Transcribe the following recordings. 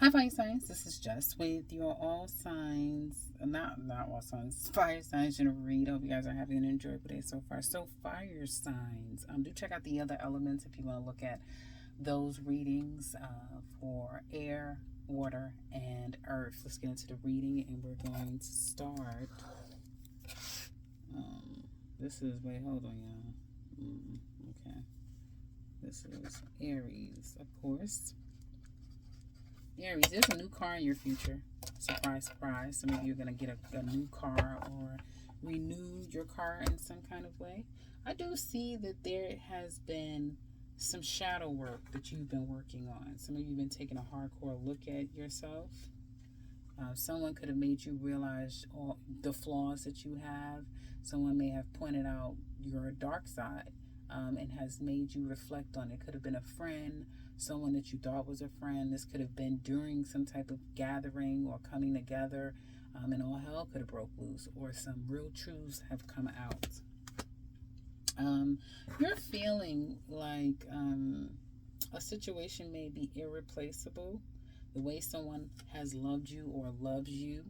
Hi, fire signs. This is Jess with your all signs, not all signs, fire signs general read. Hope you guys are having an enjoyable day so far. So, fire signs. Do check out the other elements if you want to look at those readings for air, water, and earth. Let's get into the reading, and we're going to start. This is hold on, y'all. Okay, this is Aries, of course. Aries, there's a new car in your future. Surprise, surprise. Some of you are going to get a new car or renew your car in some kind of way. I do see that there has been some shadow work that you've been working on. Some of you have been taking a hardcore look at yourself. Someone could have made you realize all the flaws that you have. Someone may have pointed out your dark side and has made you reflect on it. Could have been a friend, someone that you thought was a friend. This could have been during some type of gathering or coming together, and all hell could have broke loose, or some real truths have come out. You're feeling like a situation may be irreplaceable. The way someone has loved you or loves you,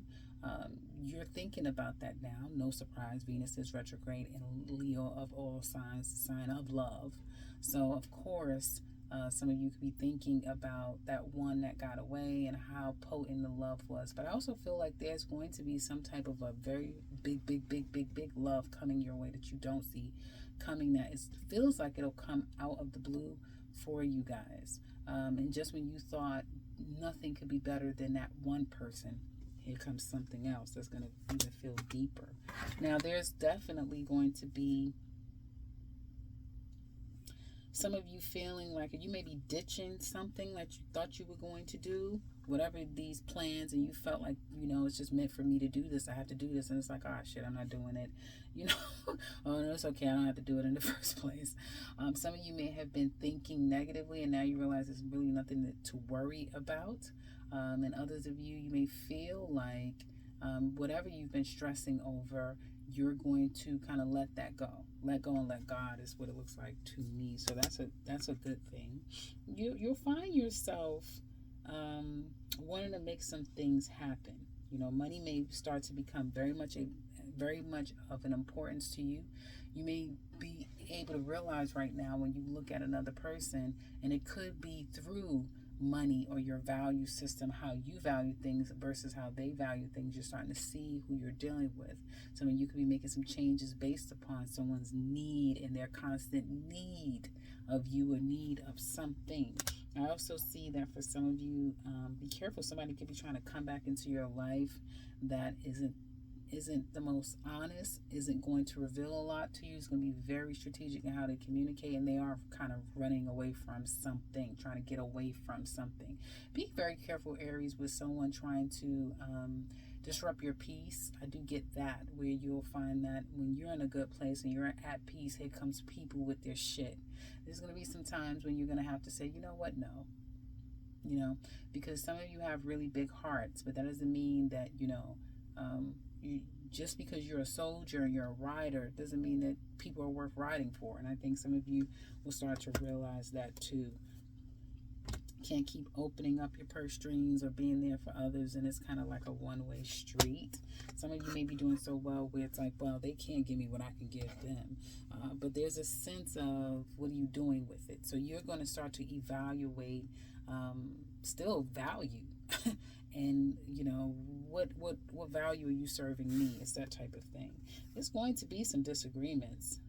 you're thinking about that now. No surprise, Venus is retrograde in Leo of all signs, sign of love. So, of course, some of you could be thinking about that one that got away and how potent the love was. But I also feel like there's going to be some type of a very big love coming your way that you don't see coming. That it feels like it'll come out of the blue for you guys. And just when you thought nothing could be better than that one person, here comes something else that's going to even feel deeper. Now, there's definitely going to be some of you feeling like you may be ditching something that you thought you were going to do, whatever these plans, and you felt like, it's just meant for me to do this. I have to do this. And it's like, oh, shit, I'm not doing it. Oh, no, it's okay. I don't have to do it in the first place. Some of you may have been thinking negatively, and now you realize there's really nothing to worry about. And others of you, you may feel like whatever you've been stressing over, you're going to kind of let that go. Let go and let God is what it looks like to me. So that's a good thing. You'll find yourself wanting to make some things happen. Money may start to become very much of an importance to you. You may be able to realize right now when you look at another person, and it could be through money or your value system, how you value things versus how they value things. You're starting to see who you're dealing with. Some of you could be making some changes based upon someone's need and their constant need of you, or need of something. I also see that for some of you, be careful. Somebody could be trying to come back into your life that isn't the most honest, isn't going to reveal a lot to you. It's going to be very strategic in how they communicate, and they are kind of running away from something, trying to get away from something. Be very careful, Aries, with someone trying to disrupt your peace. I do get that, where you'll find that when you're in a good place and you're at peace, here comes people with their shit. There's going to be some times when you're going to have to say, you know what, no. Because some of you have really big hearts, but that doesn't mean that, just because you're a soldier and you're a rider doesn't mean that people are worth riding for. And I think some of you will start to realize that too. Can't keep opening up your purse strings or being there for others, and it's kind of like a one-way street. Some of you may be doing so well where it's like, well, they can't give me what I can give them. But there's a sense of, what are you doing with it? So you're going to start to evaluate still value and what value are you serving me? It's that type of thing. There's going to be some disagreements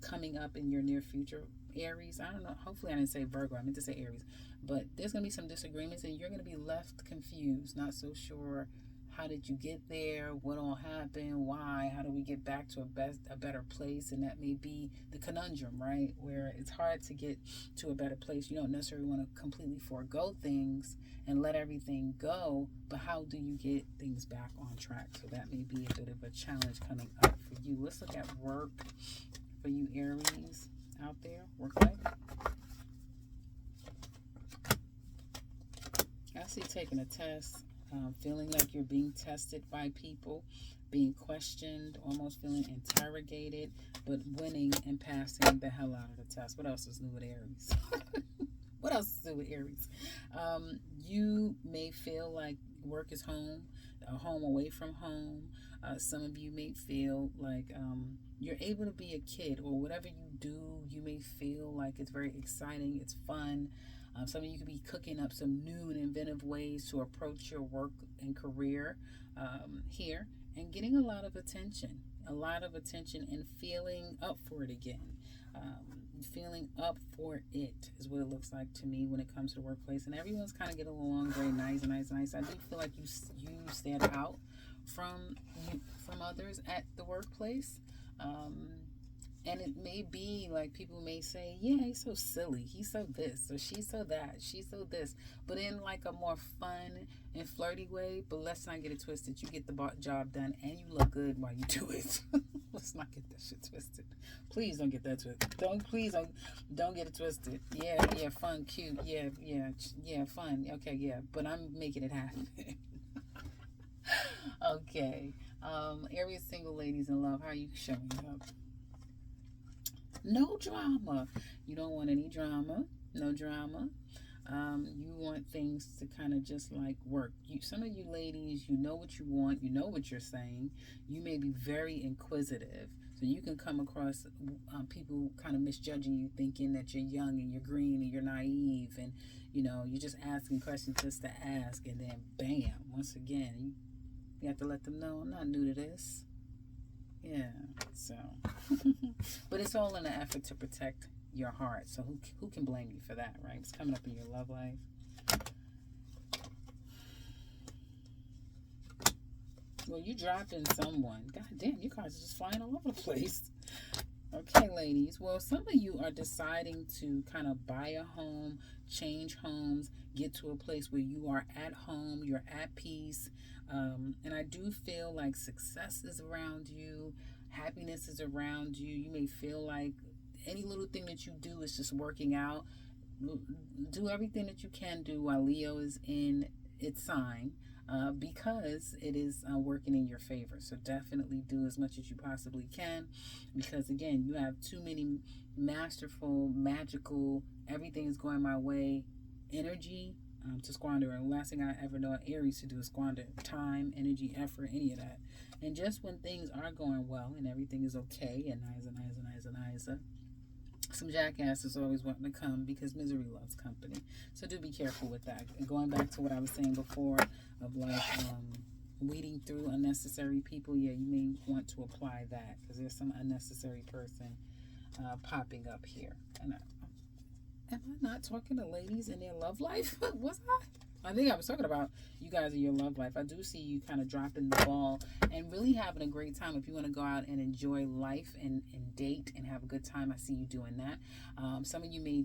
coming up in your near future, Aries. I don't know, hopefully I didn't say Virgo, I meant to say Aries. But there's going to be some disagreements, and you're going to be left confused, not so sure. How did you get there? What all happened? Why? How do we get back to a better place? And that may be the conundrum, right? Where it's hard to get to a better place. You don't necessarily want to completely forego things and let everything go, but how do you get things back on track? So that may be a bit of a challenge coming up for you. Let's look at work for you, Aries, out there. Work life. I see taking a test. Feeling like you're being tested by people, being questioned, almost feeling interrogated, but winning and passing the hell out of the test. What else is new with Aries? What else is with Aries? You may feel like work is home, home away from home. Some of you may feel like you're able to be a kid, or whatever you do, you may feel like it's very exciting, it's fun. Some of you could be cooking up some new and inventive ways to approach your work and career here, and getting a lot of attention, and feeling up for it again. Feeling up for it is what it looks like to me when it comes to the workplace, and everyone's kind of getting along very nice. I do feel like you stand out from others at the workplace. And it may be like people may say, yeah, he's so silly, he's so this, or she's so that, she's so this, but in like a more fun and flirty way. But let's not get it twisted. You get the job done and you look good while you do it. Let's not get that shit twisted. Please don't get that twisted. Don't get it twisted. Yeah, fun, cute, yeah, fun. Okay, yeah, but I'm making it happen. Okay. Aries single ladies in love, how are you showing up? No drama. You don't want any drama. No drama. You want things to kind of just like work. Some of you ladies, you know what you want. You know what you're saying. You may be very inquisitive. So you can come across people kind of misjudging you, thinking that you're young and you're green and you're naive. And, you're just asking questions just to ask. And then, bam, once again, you have to let them know, I'm not new to this. Yeah, so. But it's all in an effort to protect your heart. So who can blame you for that, right? It's coming up in your love life. Well, you dropped in someone. God damn, you guys are just flying all over the place. Okay, ladies. Well, some of you are deciding to kind of buy a home, change homes, get to a place where you are at home, you're at peace. And I do feel like success is around you, happiness is around you. You may feel like any little thing that you do is just working out. Do everything that you can do while Leo is in its sign, because it is working in your favor. So definitely do as much as you possibly can, because again, you have too many masterful, magical, everything is going my way energy to squander. And the last thing I ever know Aries to do is squander time, energy, effort, any of that. And just when things are going well and everything is okay and nice, some jackasses always wanting to come, because misery loves company. So do be careful with that. And going back to what I was saying before of like weeding through unnecessary people, yeah, you may want to apply that, because there's some unnecessary person popping up here. And am I not talking to ladies in their love life? Was I think I was talking about you guys in your love life. I do see you kind of dropping the ball and really having a great time. If you want to go out and enjoy life and date and have a good time, I see you doing that. Some of you may,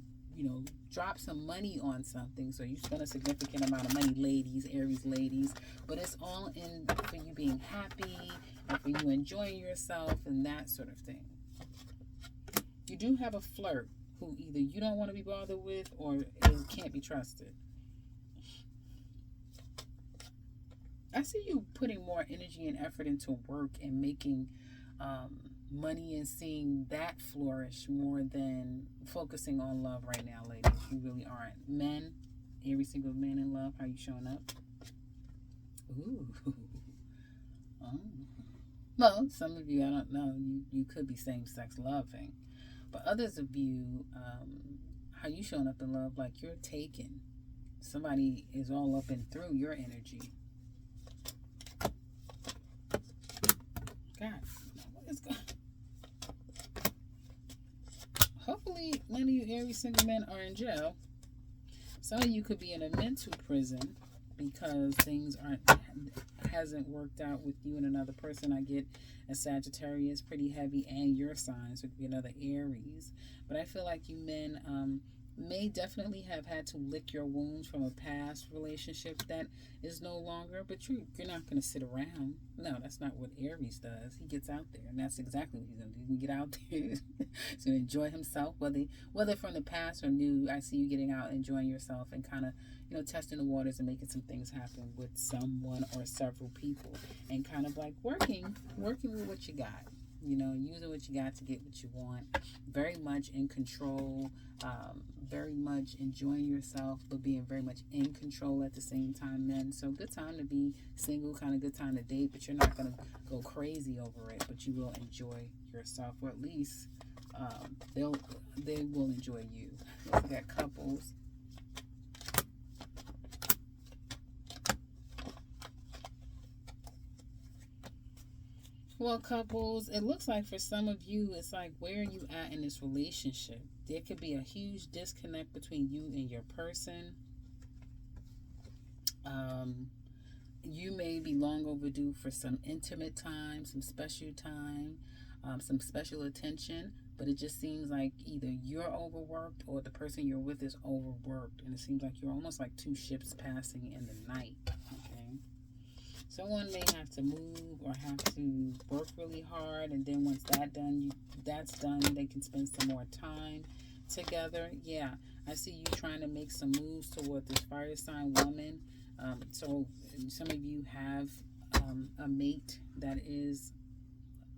drop some money on something. So you spend a significant amount of money, ladies, Aries ladies. But it's all in for you being happy and for you enjoying yourself and that sort of thing. You do have a flirt who either you don't want to be bothered with or it can't be trusted. I see you putting more energy and effort into work and making money and seeing that flourish more than focusing on love right now, ladies. You really aren't. Men, every single man in love, how you showing up? Ooh. Oh. Well, some of you, I don't know, you could be same-sex loving. But others of you, how you showing up in love, like you're taken. Somebody is all up and through your energy. God, what is going on? Hopefully none of you Aries single men are in jail. Some of you could be in a mental prison because things hasn't worked out with you and another person. I get a Sagittarius, pretty heavy, and your sign, so it could be another Aries. But I feel like you men may definitely have had to lick your wounds from a past relationship that is no longer, but you're not going to sit around. No, that's not what Aries does. He gets out there, and that's exactly what he's going to do. He's going to get out there. He's going to enjoy himself, whether from the past or new. I see you getting out, enjoying yourself, and kind of, testing the waters and making some things happen with someone or several people, and kind of like working with what you got. using what you got to get what you want. Very much in control, very much enjoying yourself, but being very much in control at the same time, men. So good time to be single, kind of good time to date, but you're not going to go crazy over it, but you will enjoy yourself, or at least they will enjoy you. Let's look at couples. Well, couples, it looks like for some of you, it's like, where are you at in this relationship? There could be a huge disconnect between you and your person. You may be long overdue for some intimate time, some special time, some special attention, but it just seems like either you're overworked or the person you're with is overworked, and it seems like you're almost like two ships passing in the night. Okay, someone may have to move or have to work really hard, and then once that's done, they can spend some more time together. Yeah, I see you trying to make some moves toward this fire sign woman. So some of you have a mate that is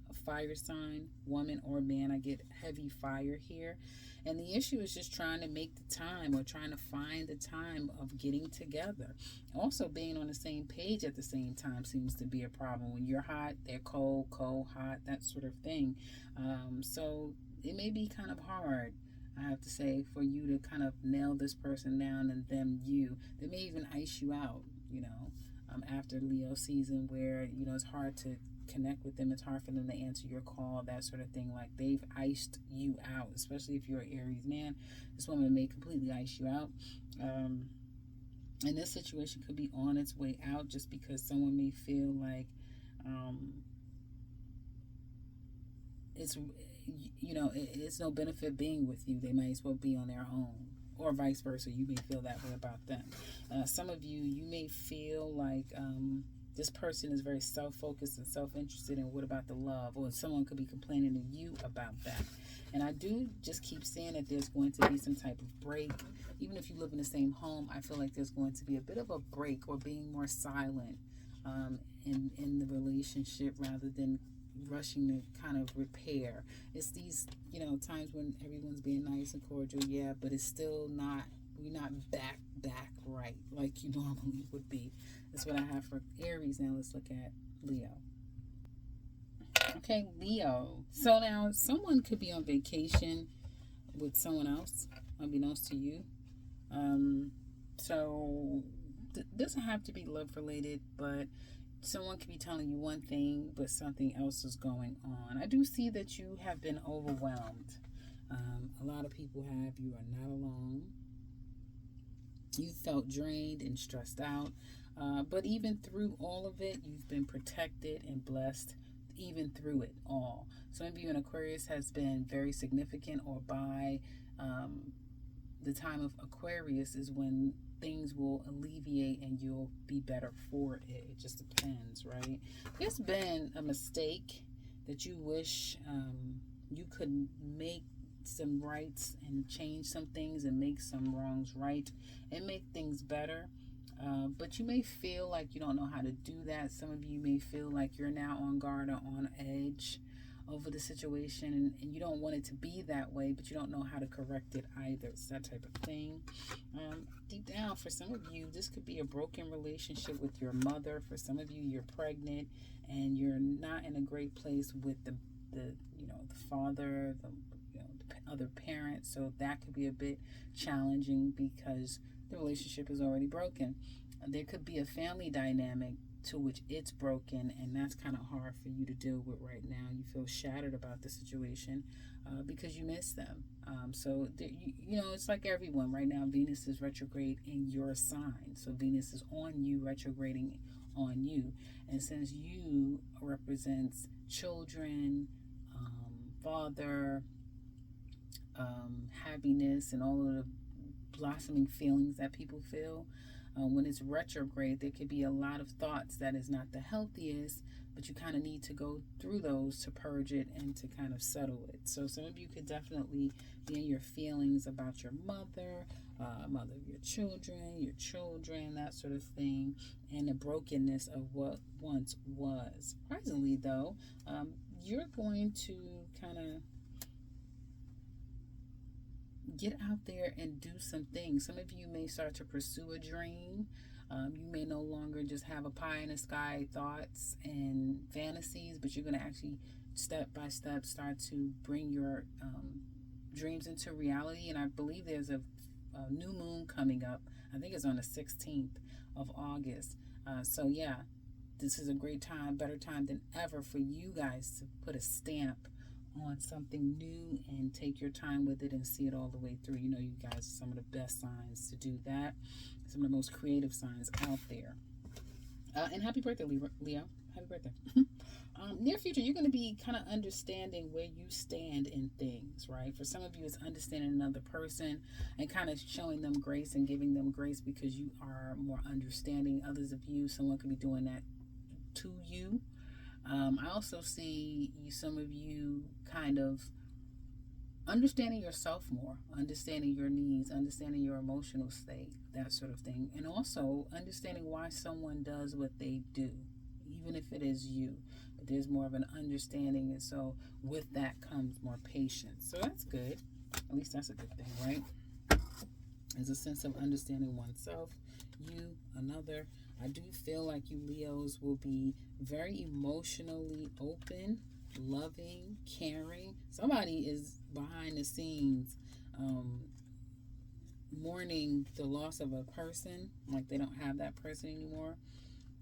a fire sign, woman or man. I get heavy fire here. And the issue is just trying to make the time, or trying to find the time of getting together. Also, being on the same page at the same time seems to be a problem. When you're hot, they're cold, cold, hot, that sort of thing. So it may be kind of hard, I have to say, for you to kind of nail this person down, and them you. They may even ice you out, after Leo season, where, it's hard to connect with them. It's hard for them to answer your call, that sort of thing. Like, they've iced you out, especially if you're an Aries man. This woman may completely ice you out. And this situation could be on its way out, just because someone may feel like it's no benefit being with you. They might as well be on their own, or vice versa. You may feel that way about them. Some of you may feel like this person is very self-focused and self-interested, and what about the love? Or someone could be complaining to you about that. And I do just keep saying that there's going to be some type of break. Even if you live in the same home, I feel like there's going to be a bit of a break, or being more silent in the relationship, rather than rushing to kind of repair. It's these, times when everyone's being nice and cordial, yeah, but it's still not, we're not back right like you normally would be. That's what I have for Aries. Now let's look at Leo. Okay, Leo. So now someone could be on vacation with someone else, unbeknownst to you. So doesn't have to be love related, but someone could be telling you one thing, but something else is going on. I do see that you have been overwhelmed. A lot of people have. You are not alone. You felt drained and stressed out. But even through all of it, you've been protected and blessed, even through it all. Some of you in Aquarius has been very significant, or by the time of Aquarius is when things will alleviate and you'll be better for it. It just depends, right? There's been a mistake that you wish you could make some rights and change some things and make some wrongs right and make things better. But you may feel like you don't know how to do that. Some of you may feel like you're now on guard or on edge over the situation, and you don't want it to be that way, but you don't know how to correct it either. It's that type of thing. Deep down, for some of you, this could be a broken relationship with your mother. For some of you, you're pregnant and you're not in a great place with the father, the other parent. So that could be a bit challenging because the relationship is already broken. There could be a family dynamic to which it's broken, and that's kind of hard for you to deal with right now. You feel shattered about the situation because you miss them. So it's like everyone right now. Venus is retrograde in your sign, so Venus is on you, retrograding on you, and since you represents children, father, happiness, and all of the blossoming feelings that people feel. When it's retrograde, there could be a lot of thoughts that is not the healthiest, but you kind of need to go through those to purge it and to kind of settle it. So some of you could definitely be in your feelings about your mother, mother of your children, that sort of thing, and the brokenness of what once was. Surprisingly, though, you're going to kind of get out there and do some things. Some of you may start to pursue a dream. You may no longer just have a pie in the sky thoughts and fantasies, but you're going to actually step by step start to bring your dreams into reality. And I believe there's a new moon coming up. I think it's on the 16th of August. So yeah, this is a great time, better time than ever for you guys to put a stamp on something new and take your time with it and see it all the way through. You know, you guys are some of the best signs to do that. Some of the most creative signs out there. And happy birthday, Leo. Happy birthday. Near future, you're going to be kind of understanding where you stand in things, right? For some of you, it's understanding another person and kind of showing them grace and giving them grace because you are more understanding. Others of you, someone could be doing that to you. I also see some of you kind of understanding yourself more, understanding your needs, understanding your emotional state, that sort of thing. And also understanding why someone does what they do, even if it is you. But there's more of an understanding, and so with that comes more patience. So that's good. At least that's a good thing, right? There's a sense of understanding oneself, you, another. I do feel like you Leos will be very emotionally open, loving, caring. Somebody is behind the scenes mourning the loss of a person, like they don't have that person anymore,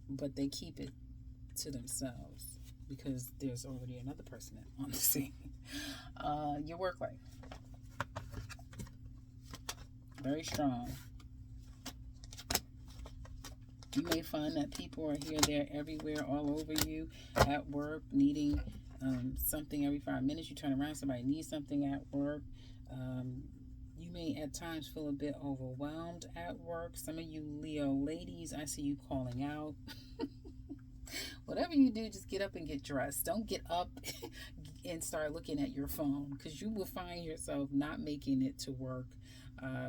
but they keep it to themselves because there's already another person on the scene. Your work life, very strong. You may find that people are here, there, everywhere, all over you, at work, needing something every 5 minutes. You turn around, somebody needs something at work. You may at times feel a bit overwhelmed at work. Some of you Leo ladies, I see you calling out. Whatever you do, just get up and get dressed. Don't get up and start looking at your phone, because you will find yourself not making it to work.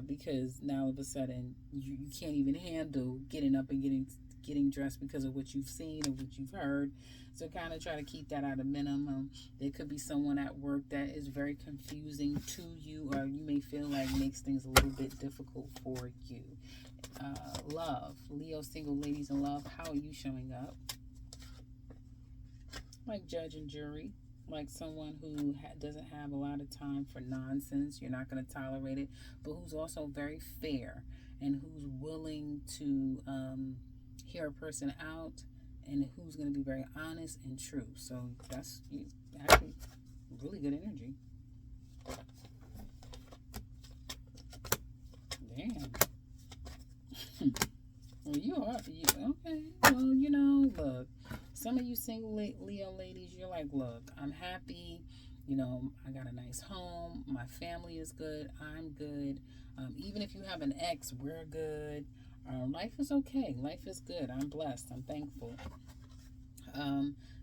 Because now all of a sudden you can't even handle getting up and getting dressed because of what you've seen or what you've heard. So kind of try to keep that at a minimum. There could be someone at work that is very confusing to you, or you may feel like makes things a little bit difficult for you. Love, Leo single ladies in love, how are you showing up? Like judge and jury. Like someone who doesn't have a lot of time for nonsense. You're not going to tolerate it, but who's also very fair and who's willing to hear a person out, and who's going to be very honest and true. So that's actually really good energy. Damn. Well, you are. Okay. Well, you know, look. Some of you single Leo ladies, you're like, look, I'm happy. You know, I got a nice home. My family is good. I'm good. Even if you have an ex, we're good. Life is okay. Life is good. I'm blessed. I'm thankful.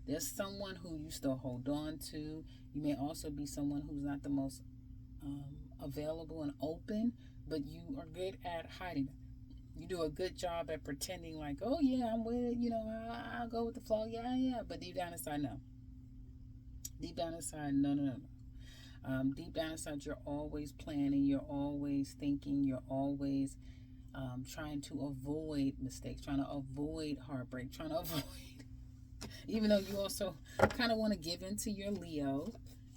There's someone who you still hold on to. You may also be someone who's not the most available and open, but you are good at hiding it. You do a good job at pretending like, oh yeah, I'm with it, you know, I'll go with the flow, yeah. But deep down inside, no. Deep down inside, no. Deep down inside, you're always planning, you're always thinking, you're always trying to avoid mistakes, trying to avoid heartbreak, trying to avoid, even though you also kind of want to give in to your Leo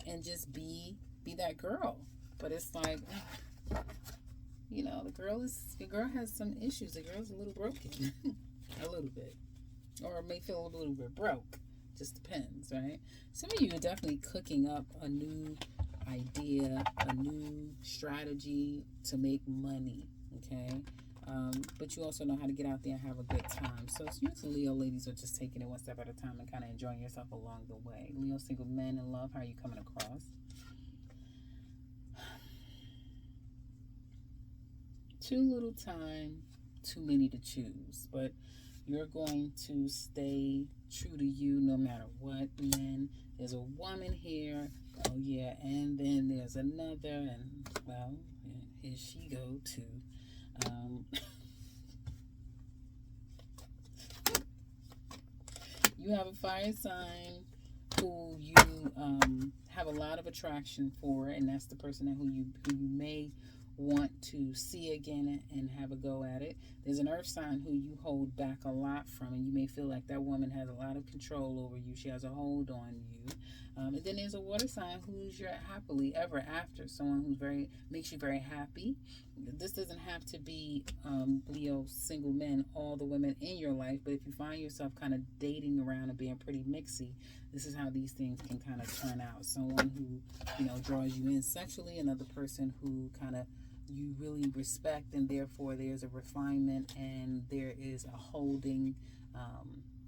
and just be that girl. But it's like, you know, the girl has some issues. The girl's a little broken. A little bit. Or may feel a little bit broke. Just depends, right? Some of you are definitely cooking up a new idea, a new strategy to make money, okay? But you also know how to get out there and have a good time. So you Leo ladies are just taking it one step at a time and kind of enjoying yourself along the way. Leo single men in love, how are you coming across? Too little time, too many to choose. But you're going to stay true to you no matter what. And then there's a woman here. Oh, yeah. And then there's another. And, well, here she go, too. You have a fire sign who you have a lot of attraction for, and that's the person who you may want to see again and have a go at it. There's an earth sign who you hold back a lot from, and you may feel like that woman has a lot of control over you. She has a hold on you. And then there's a water sign who's your happily ever after, someone who's makes you very happy. This doesn't have to be Leo single men, all the women in your life, but if you find yourself kind of dating around and being pretty mixy, this is how these things can kind of turn out. Someone who, draws you in sexually, another person who kind of you really respect, and therefore there's a refinement and there is a holding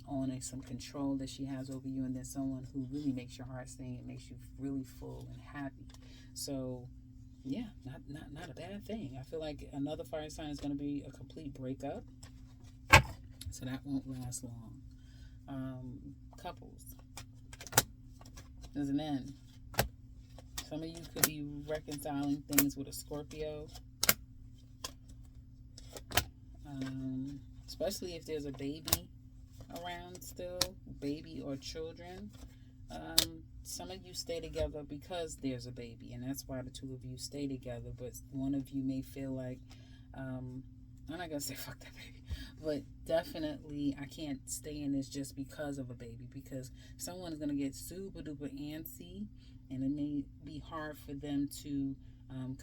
on some control that she has over you, and then someone who really makes your heart sing and makes you really full and happy. So yeah, not a bad thing. I feel like another fire sign is going to be a complete breakup, so that won't last long. Couples, there's an end. Some of you could be reconciling things with a Scorpio, especially if there's a baby around still, baby or children. Some of you stay together because there's a baby, and that's why the two of you stay together, but one of you may feel like, I'm not going to say fuck that baby, but definitely I can't stay in this just because of a baby, because someone is going to get super duper antsy, and it may be hard for them to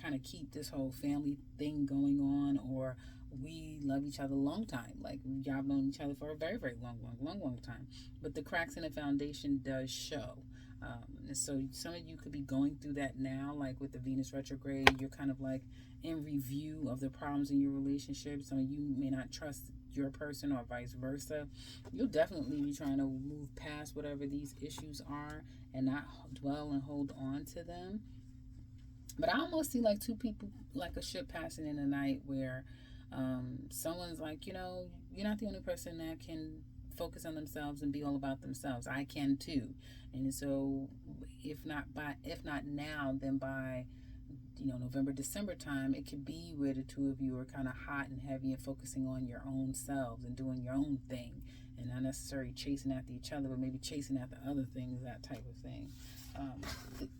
kind of keep this whole family thing going on, or we love each other a long time. Like, y'all have known each other for a very, very long time. But the cracks in the foundation does show. And so some of you could be going through that now, like with the Venus retrograde. You're kind of like in review of the problems in your relationship. Some of you may not trust your person or vice versa. You'll definitely be trying to move past whatever these issues are and not dwell and hold on to them. But I almost see like two people, like a ship passing in the night, where someone's like, you're not the only person that can focus on themselves and be all about themselves. I can too. And so if not now, then by November, December time, it could be where the two of you are kind of hot and heavy and focusing on your own selves and doing your own thing, and not necessarily chasing after each other, but maybe chasing after other things, that type of thing.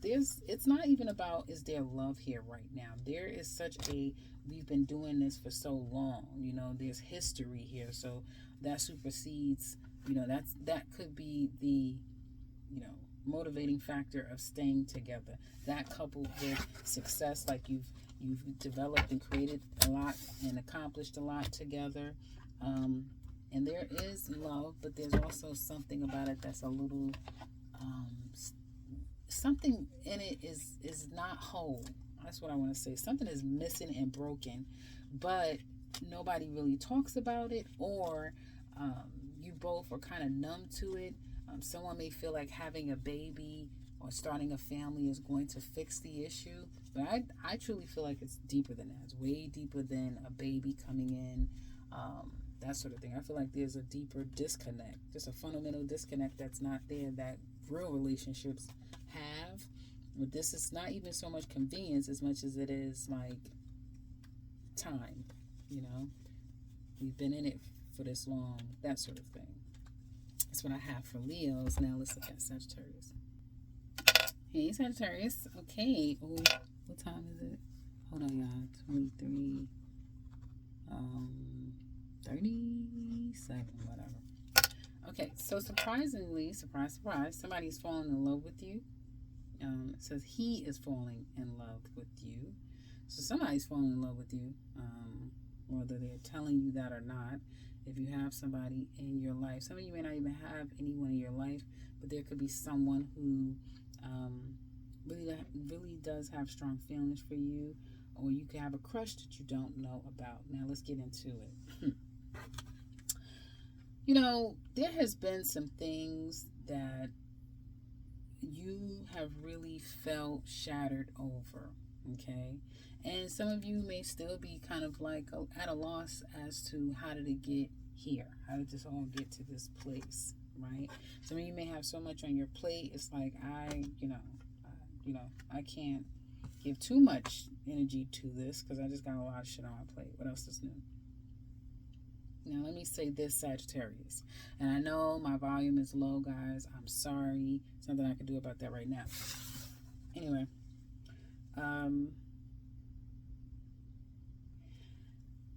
It's not even about, is there love here right now? There is such we've been doing this for so long, there's history here. So that supersedes, that could be the, motivating factor of staying together. That coupled with success, like you've developed and created a lot and accomplished a lot together. And there is love, but there's also something about it that's a little, something in it is not whole. That's what I want to say. Something is missing and broken, but nobody really talks about it, or you both are kind of numb to it. Someone may feel like having a baby or starting a family is going to fix the issue, but I truly feel like it's deeper than that. It's way deeper than a baby coming in, that sort of thing. I feel like there's a deeper disconnect, just a fundamental disconnect that's not there, that real relationships have. But this is not even so much convenience as much as it is like time. We've been in it for this long, that sort of thing. That's what I have for Leos. Now let's look at Sagittarius. Hey, Sagittarius. Okay. Oh, what time is it? Hold on, y'all. 23, 37, whatever. Okay, so surprisingly, surprise, somebody's falling in love with you. It says he is falling in love with you. So somebody's falling in love with you, whether they're telling you that or not. If you have somebody in your life, some of you may not even have anyone in your life, but there could be someone who really does have strong feelings for you, or you could have a crush that you don't know about. Now let's get into it. There has been some things that you have really felt shattered over, okay? And some of you may still be kind of like at a loss as to how did it get here? How did this all get to this place, right? Some of you may have so much on your plate. It's like, I can't give too much energy to this because I just got a lot of shit on my plate. What else is new? Now let me me say this, Sagittarius. And I know my volume is low, guys. I'm sorry. There's nothing I can do about that right now. Anyway.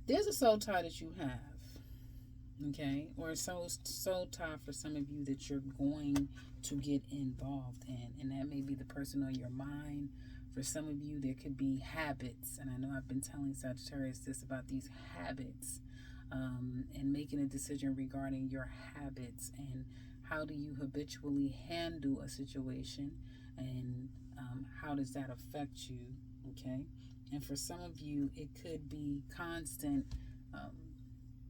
There's a soul tie that you have. Okay, or soul tie for some of you that you're going to get involved in, and that may be the person on your mind. For some of you, there could be habits, and I know I've been telling Sagittarius this about these habits, and making a decision regarding your habits and how do you habitually handle a situation, and how does that affect you. Okay, and for some of you, it could be constant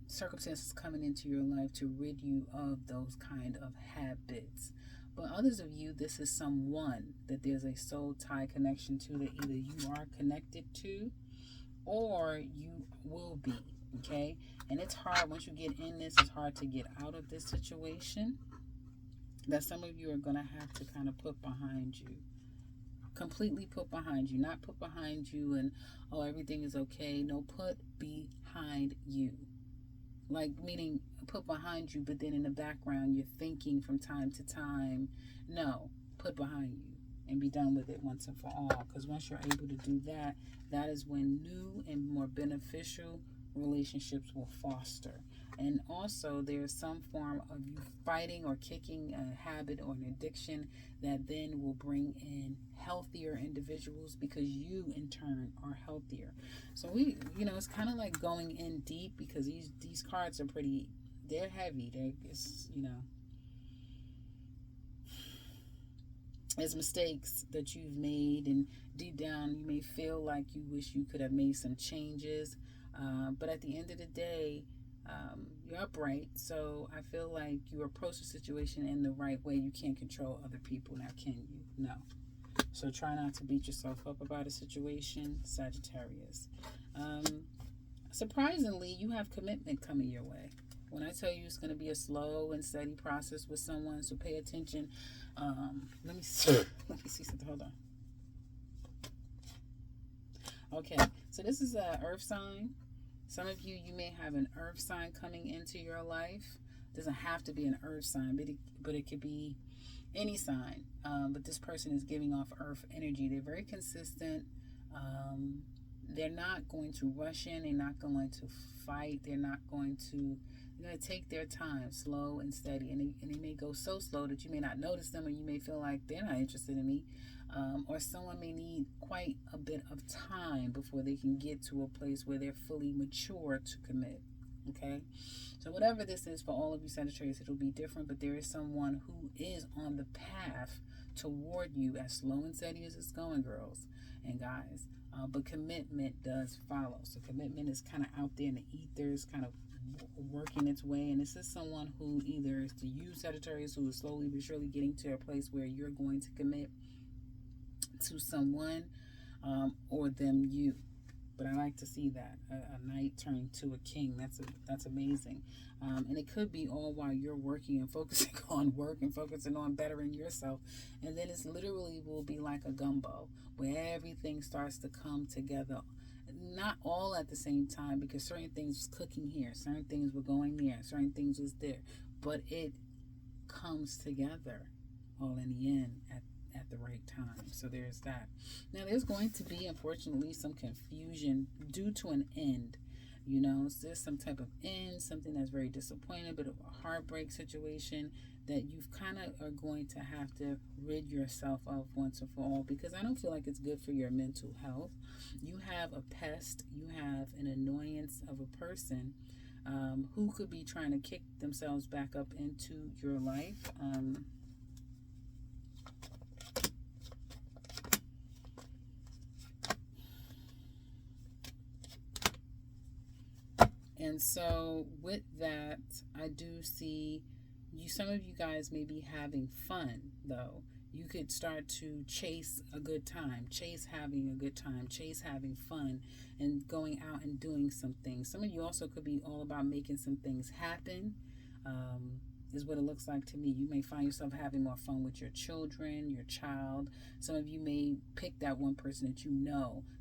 circumstances coming into your life to rid you of those kind of habits. But others of you, this is someone that there's a soul tie connection to, that either you are connected to or you will be. Okay, and it's hard once you get in this, it's hard to get out of this situation that some of you are going to have to kind of put behind you. Completely put behind you. Not put behind you and, oh, everything is okay. No, put behind you. Like, meaning put behind you, but then in the background you're thinking from time to time. No, put behind you and be done with it once and for all. Because once you're able to do that, that is when new and more beneficial relationships will foster. And also there's some form of you fighting or kicking a habit or an addiction that then will bring in healthier individuals, because you in turn are healthier. So we, it's kind of like going in deep, because these cards are pretty, they're heavy. There's mistakes that you've made, and deep down you may feel like you wish you could have made some changes. But at the end of the day, you're upright. So I feel like you approach the situation in the right way. You can't control other people. Now, can you? No. So try not to beat yourself up about a situation, Sagittarius. Surprisingly, you have commitment coming your way. When I tell you it's going to be a slow and steady process with someone, so pay attention. Let me see something. Hold on. Okay, so this is an earth sign. Some of you may have an earth sign coming into your life. It doesn't have to be an earth sign, but it could be any sign. But this person is giving off earth energy. They're very consistent. They're not going to rush in. They're not going to fight. They're going to take their time, slow and steady. And they may go so slow that you may not notice them, or you may feel like they're not interested in me. Or someone may need quite a bit of time before they can get to a place where they're fully mature to commit. Okay? So whatever this is for all of you Sagittarius, it'll be different, but there is someone who is on the path toward you, as slow and steady as it's going, girls and guys. But commitment does follow. So commitment is kind of out there in the ethers, kind of working its way. And this is someone who either is to you, Sagittarius, who is slowly but surely getting to a place where you're going to commit to someone, or them you. But I like to see that a knight turning to a king. That's amazing. And it could be all while you're working and focusing on work and focusing on bettering yourself. And then it's literally will be like a gumbo, where everything starts to come together. Not all at the same time, because certain things was cooking here, certain things were going there, certain things was there. But it comes together all in the end at the right time. So there's that. Now there's going to be, unfortunately, some confusion due to an end. There's some type of end, something that's very disappointing, but of a heartbreak situation that you've kind of are going to have to rid yourself of once and for all, because I don't feel like it's good for your mental health. You have a pest, you have an annoyance of a person who could be trying to kick themselves back up into your life. And so with that, I do see some of you guys may be having fun, though. You could start to chase a good time, chase having a good time, chase having fun, and going out and doing some things. Some of you also could be all about making some things happen, is what it looks like to me. You may find yourself having more fun with your children, your child. Some of you may pick that one person that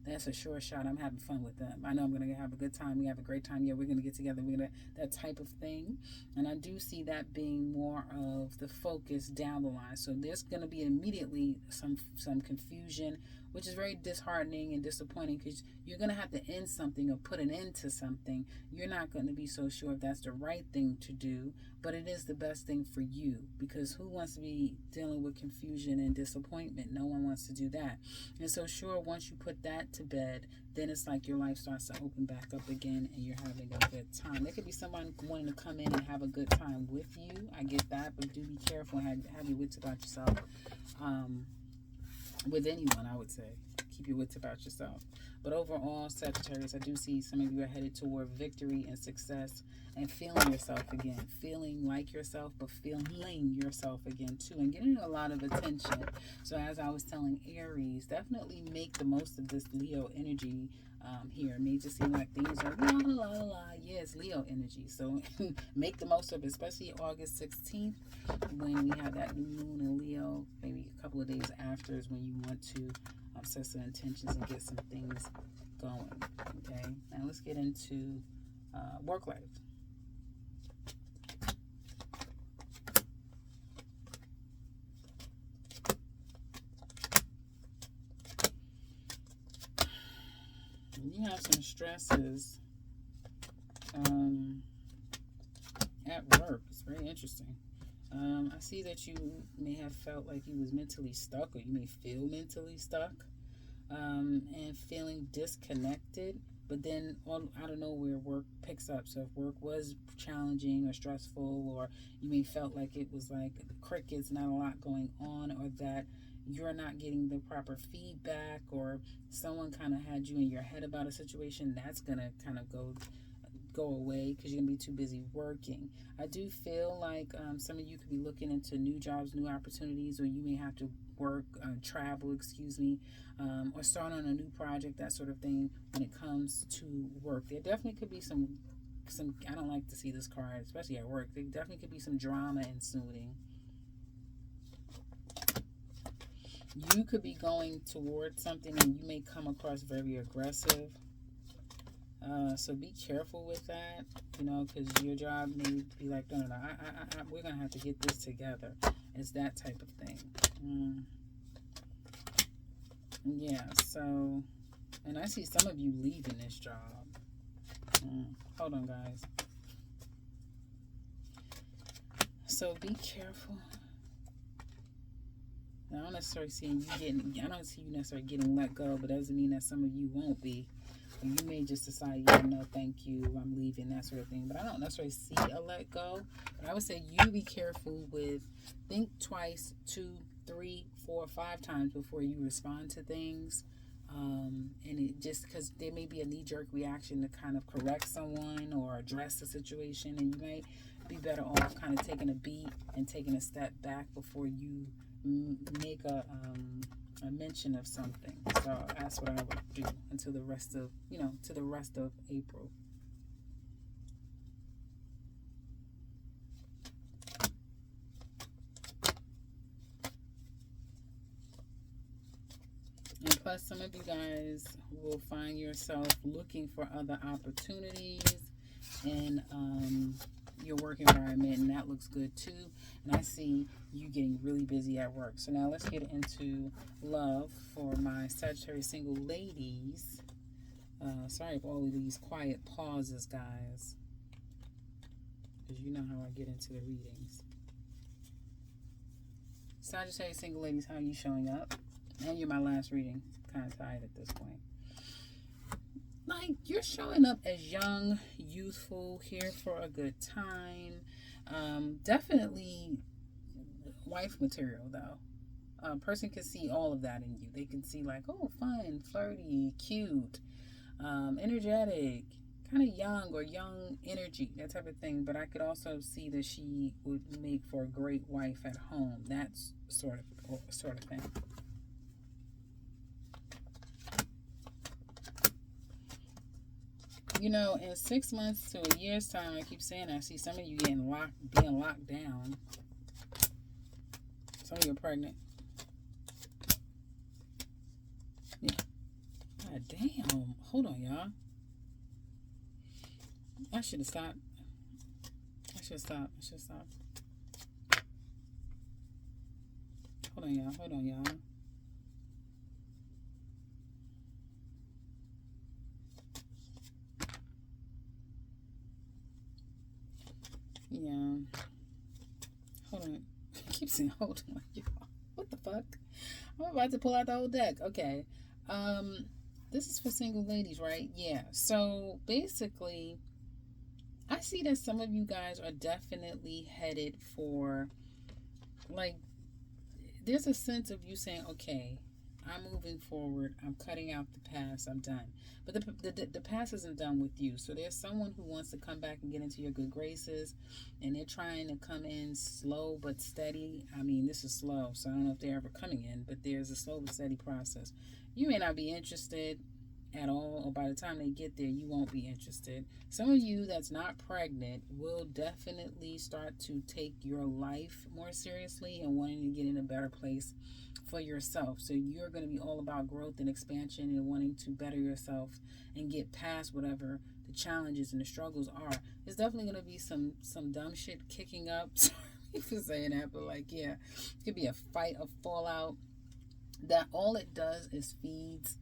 that's a sure shot. I'm having fun with them. I know I'm going to have a good time. We have a great time. Yeah, we're going to get together. We're going to, that type of thing. And I do see that being more of the focus down the line. So there's going to be immediately some confusion, which is very disheartening and disappointing, because you're going to have to end something or put an end to something. You're not going to be so sure if that's the right thing to do, but it is the best thing for you, because who wants to be dealing with confusion and disappointment? No one wants to do that. And so sure, once you put that to bed, then it's like your life starts to open back up again and you're having a good time. There could be someone wanting to come in and have a good time with you. I get that, but do be careful and have your wits about yourself. With anyone, I would say. Keep your wits about yourself. But overall, Sagittarius, I do see some of you are headed toward victory and success and feeling yourself again. Feeling like yourself, but feeling yourself again too. And getting a lot of attention. So as I was telling Aries, definitely make the most of this Leo energy here. It may just seem like things are la la la la. Yeah, it's Leo energy. So make the most of it, especially August 16th when we have that new moon in Leo. Maybe a couple of days after is when you want to set some intentions and get some things going. Okay, now let's get into work life. You have some stresses at work. It's very interesting. I see that you may have felt like you was mentally stuck, or you may feel mentally stuck, and feeling disconnected, but then out of nowhere work picks up. So if work was challenging or stressful, or you may felt like it was like crickets, not a lot going on, or that you're not getting the proper feedback, or someone kind of had you in your head about a situation, that's going to kind of go away because you're going to be too busy working. I do feel like some of you could be looking into new jobs, new opportunities, or you may have to travel, or start on a new project, that sort of thing when it comes to work. There definitely could be some, I don't like to see this card, especially at work. There definitely could be some drama ensuing. You could be going towards something and you may come across very aggressive. So be careful with that, because your job may be like, no, we're going to have to get this together. It's that type of thing. Yeah, so, and I see some of you leaving this job. Hold on, guys. So be careful. Now, I don't necessarily see you necessarily getting let go, but that doesn't mean that some of you won't be. You may just decide, no, thank you, I'm leaving, that sort of thing. But I don't necessarily see a let go. But I would say you be careful think twice, 2, 3, 4, 5 times before you respond to things. And it just because there may be a knee-jerk reaction to kind of correct someone or address the situation, and you might be better off kind of taking a beat and taking a step back before you make a mention of something. So that's what I would do until the rest of, to the rest of April. And plus, some of you guys will find yourself looking for other opportunities in your work environment, and that looks good too. And I see you getting really busy at work. So now let's get into love for my Sagittarius single ladies. Sorry for all of these quiet pauses, guys, because you know how I get into the readings. Sagittarius single ladies, how are you showing up? And you're my last reading. Kind of tired at this point. Like, you're showing up as young, youthful, here for a good time. Definitely wife material, though. A person can see all of that in you. They can see, like, oh, fun, flirty, cute, energetic, kind of young or young energy, that type of thing. But I could also see that she would make for a great wife at home. That's sort of thing. In 6 months to a year's time, I keep saying, I see some of you being locked down. Some of you are pregnant. Yeah. God damn. Hold on, y'all. I should have stopped. I should stop. Hold on, y'all. Yeah. Hold on. I keep saying hold on, y'all. What the fuck? I'm about to pull out the whole deck. Okay. This is for single ladies, right? Yeah. So basically, I see that some of you guys are definitely headed for, like, there's a sense of you saying, okay, I'm moving forward. I'm cutting out the past. I'm done. But the past isn't done with you. So there's someone who wants to come back and get into your good graces, and they're trying to come in slow but steady. I mean, this is slow, so I don't know if they're ever coming in, but there's a slow but steady process. You may not be interested at all, or by the time they get there, you won't be interested. Some of you that's not pregnant will definitely start to take your life more seriously and wanting to get in a better place for yourself. So you're going to be all about growth and expansion and wanting to better yourself and get past whatever the challenges and the struggles are. There's definitely going to be some dumb shit kicking up. Sorry for saying that, but like, yeah, it could be a fight, a fallout. That all it does is feeds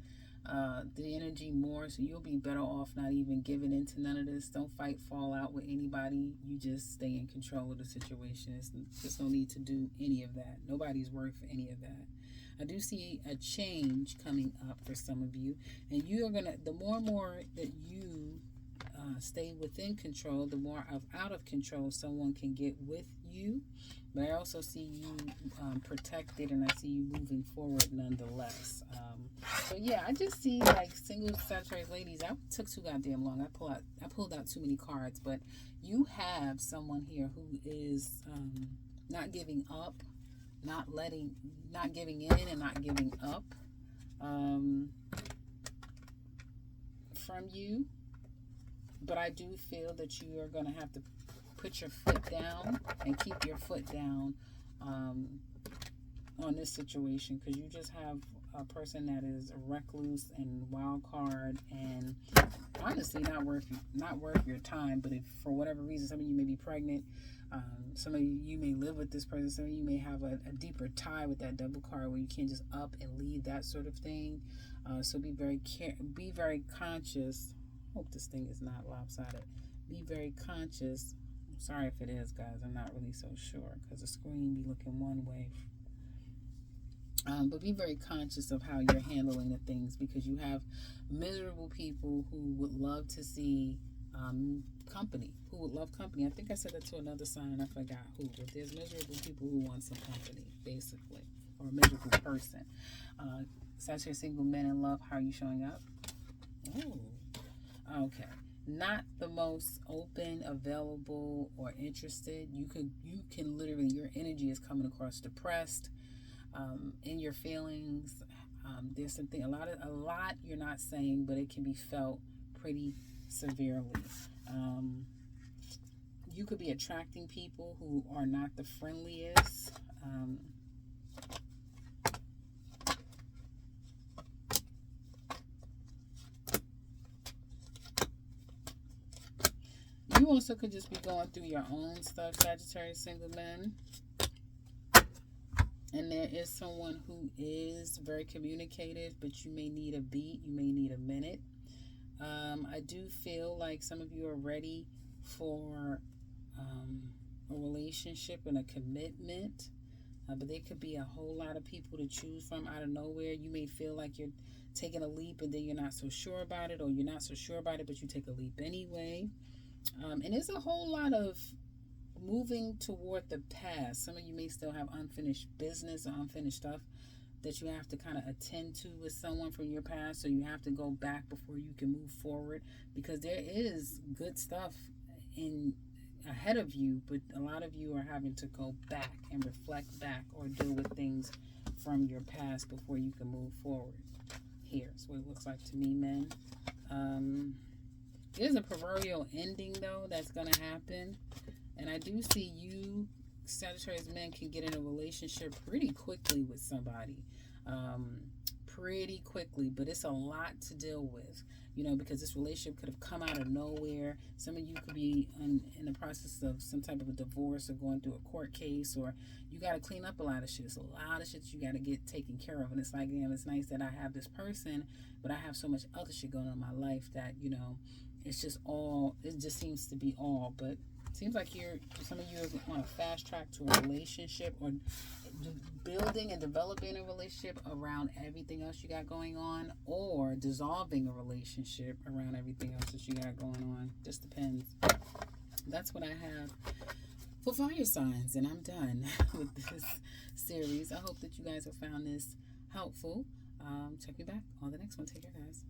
the energy more, so you'll be better off not even giving into none of this. Don't fight, fall out with anybody. You just stay in control of the situation. There's no need to do any of that. Nobody's worth any of that. I do see a change coming up for some of you, and you are gonna, the more and more that you stay within control, the more out of control someone can get with you. But I also see you protected, and I see you moving forward nonetheless. So yeah, I just see like single Sagittarius ladies. I took too goddamn long. I pulled out too many cards, but you have someone here who is not giving up, not giving in, and not giving up from you. But I do feel that you are going to have to put your foot down and keep your foot down on this situation, because you just have a person that is a recluse and wild card, and honestly not worth your time. But if for whatever reason, some of you may be pregnant, some of you may live with this person, some of you may have a deeper tie with that double card where you can't just up and leave, that sort of thing. So be very conscious. Hope this thing is not lopsided. Be very conscious. I'm sorry if it is, guys. I'm not really so sure because the screen be looking one way. But be very conscious of how you're handling the things, because you have miserable people who would love to see company, who would love company. I think I said that to another sign and I forgot who, but there's miserable people who want some company, basically, or a miserable person. Sagittarius single men in love, how are you showing up? Oh, okay. Not the most open, available, or interested. You can literally, your energy is coming across depressed, in your feelings. There's something, a lot you're not saying, but it can be felt pretty severely. You could be attracting people who are not the friendliest. You also could just be going through your own stuff, Sagittarius single men. And there is someone who is very communicative, but you may need a beat, you may need a minute. I do feel like some of you are ready for a relationship and a commitment. But there could be a whole lot of people to choose from out of nowhere. You may feel like you're taking a leap and then you're not so sure about it, or you're not so sure about it, but you take a leap anyway. And there's a whole lot of moving toward the past. Some of you may still have unfinished business or unfinished stuff that you have to kind of attend to with someone from your past. So you have to go back before you can move forward, because there is good stuff ahead of you, but a lot of you are having to go back and reflect back or deal with things from your past before you can move forward. Here's what it looks like to me, men. There's a proverbial ending, though, that's going to happen. And I do see you, Sagittarius men, can get in a relationship pretty quickly with somebody. pretty quickly, but it's a lot to deal with, because this relationship could have come out of nowhere. Some of you could be in the process of some type of a divorce or going through a court case, or you got to clean up a lot of shit. It's a lot of shit you got to get taken care of. And it's like, damn, it's nice that I have this person, but I have so much other shit going on in my life that, it's just all, it just seems to be all. But it seems like some of you are on a fast track to a relationship, or building and developing a relationship around everything else you got going on, or dissolving a relationship around everything else that you got going on. Just depends. That's what I have for fire signs, and I'm done with this series. I hope that you guys have found this helpful. Check me back on the next one. Take care, guys.